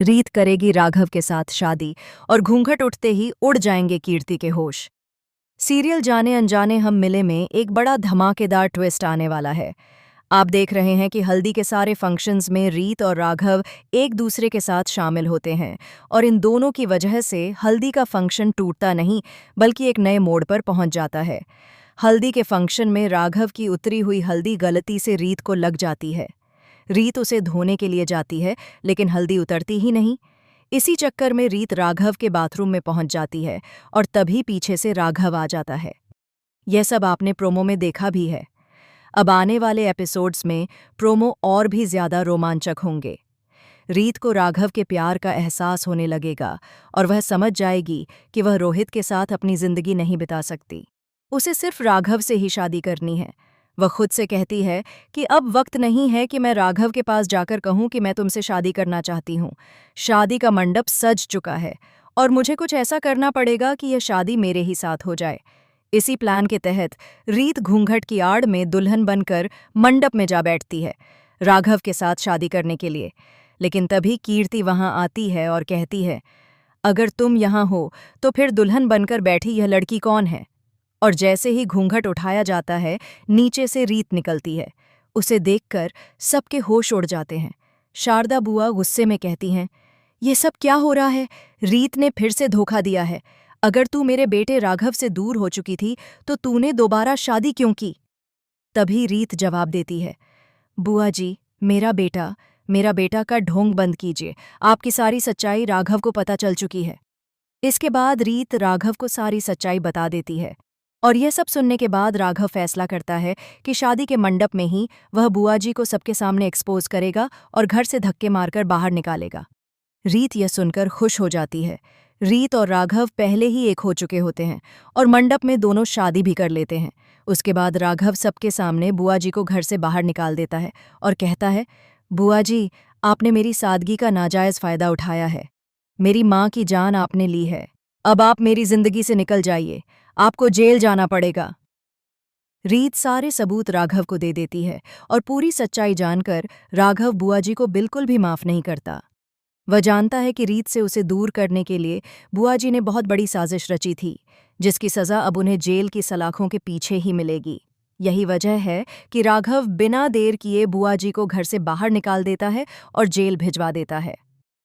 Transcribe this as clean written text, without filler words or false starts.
रीत करेगी राघव के साथ शादी और घूंघट उठते ही उड़ जाएंगे कीर्ति के होश। सीरियल जाने अनजाने हम मिले में एक बड़ा धमाकेदार ट्विस्ट आने वाला है। आप देख रहे हैं कि हल्दी के सारे फंक्शंस में रीत और राघव एक दूसरे के साथ शामिल होते हैं और इन दोनों की वजह से हल्दी का फंक्शन टूटता नहीं बल्कि एक नए मोड़ पर पहुंच जाता है। हल्दी के फंक्शन में राघव की उतरी हुई हल्दी गलती से रीत को लग जाती है। रीत उसे धोने के लिए जाती है लेकिन हल्दी उतरती ही नहीं। इसी चक्कर में रीत राघव के बाथरूम में पहुंच जाती है और तभी पीछे से राघव आ जाता है। यह सब आपने प्रोमो में देखा भी है। अब आने वाले एपिसोड्स में प्रोमो और भी ज्यादा रोमांचक होंगे। रीत को राघव के प्यार का एहसास होने लगेगा और वह समझ जाएगी कि वह रोहित के साथ अपनी जिंदगी नहीं बिता सकती। उसे सिर्फ राघव से ही शादी करनी है। वह खुद से कहती है कि अब वक्त नहीं है कि मैं राघव के पास जाकर कहूं कि मैं तुमसे शादी करना चाहती हूं। शादी का मंडप सज चुका है और मुझे कुछ ऐसा करना पड़ेगा कि यह शादी मेरे ही साथ हो जाए। इसी प्लान के तहत रीत घूंघट की आड़ में दुल्हन बनकर मंडप में जा बैठती है राघव के साथ शादी करने के लिए। लेकिन तभी कीर्ति वहां आती है और कहती है, अगर तुम यहाँ हो तो फिर दुल्हन बनकर बैठी यह लड़की कौन है? और जैसे ही घूंघट उठाया जाता है नीचे से रीत निकलती है। उसे देखकर सबके होश उड़ जाते हैं। शारदा बुआ गुस्से में कहती हैं, ये सब क्या हो रहा है? रीत ने फिर से धोखा दिया है। अगर तू मेरे बेटे राघव से दूर हो चुकी थी तो तूने दोबारा शादी क्यों की? तभी रीत जवाब देती है, बुआ जी, मेरा बेटा का ढोंग बंद कीजिए। आपकी सारी सच्चाई राघव को पता चल चुकी है। इसके बाद रीत राघव को सारी सच्चाई बता देती है और यह सब सुनने के बाद राघव फैसला करता है कि शादी के मंडप में ही वह बुआ जी को सबके सामने एक्सपोज करेगा और घर से धक्के मारकर बाहर निकालेगा। रीत यह सुनकर खुश हो जाती है। रीत और राघव पहले ही एक हो चुके होते हैं और मंडप में दोनों शादी भी कर लेते हैं। उसके बाद राघव सबके सामने बुआ जी को घर से बाहर निकाल देता है और कहता है, बुआ जी, आपने मेरी सादगी का नाजायज फायदा उठाया है। मेरी माँ की जान आपने ली है। अब आप मेरी जिंदगी से निकल जाइए। आपको जेल जाना पड़ेगा। रीत सारे सबूत राघव को दे देती है और पूरी सच्चाई जानकर राघव बुआ जी को बिल्कुल भी माफ नहीं करता। वह जानता है कि रीत से उसे दूर करने के लिए बुआ जी ने बहुत बड़ी साजिश रची थी, जिसकी सजा अब उन्हें जेल की सलाखों के पीछे ही मिलेगी। यही वजह है कि राघव बिना देर किए बुआ जी को घर से बाहर निकाल देता है और जेल भिजवा देता है।